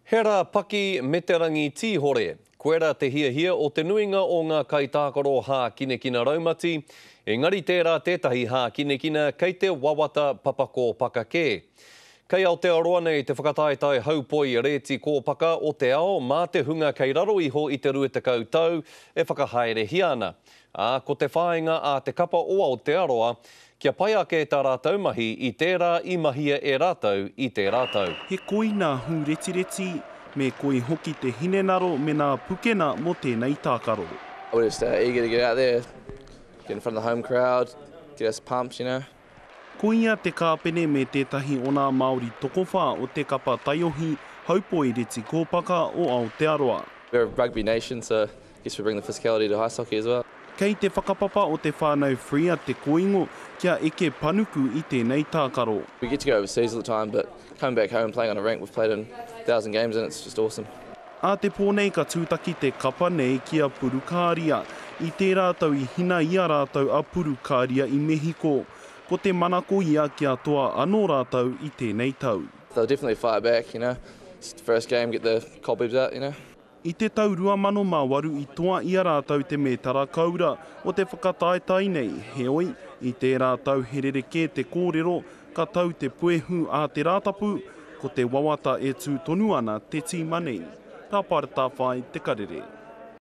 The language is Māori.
Hera paki me te rangi tihore, koera te hia o te nuinga o ngā kaitākaro hā kinekina raumati, engari tērā tētahi hā kinekina kei te wawata papako pakake. Kei Aotearoa nei te whakataetai haupoi reti kōpaka o te ao mā te hunga kei raro iho i te 20 tau e whakahaerehi ana. Ko te whāinga a te kapa o Aotearoa, kia pai ake tā rātau mahi i tērā i mahia e rātau i te rātau. He koi ngā hu reti me koi hoki te hinenaro me ngā pukena mo tēnei tākaro. We're just eager to get out there, get in front of the home crowd, get us pumped, you know. Ko ia te kāpene me tētahi o ngā Māori tokowha o te kapa taiohi haupoi reti kōpaka o Aotearoa. We're a rugby nation, so I guess we bring the physicality to ice hockey as well. Kei te whakapapa o te whānau Freya te koingo kia eke panuku i tēnei tākaro. We get to go overseas all the time, but coming back home playing on a rink, we've played in 1,000 games and it's just awesome. A te pōnei ka tūtaki te kapa nei kia purukāria. I te rātau i hina ia rātau a purukāria i Mehiko. Ko te manako ia kia toa anō rātau i tēnei tau. They'll definitely fight back, you know. It's the first game, get the cobwebs out, you know. I te tau 2008 i toa ia rātau te mētara kaura o te whakataetai nei. Heoi, i te rātau herereke te kōrero, ka tau te puehu a te rātapu, ko te wawata e tū tonu ana te tīmanei. Ka parata whai te karere.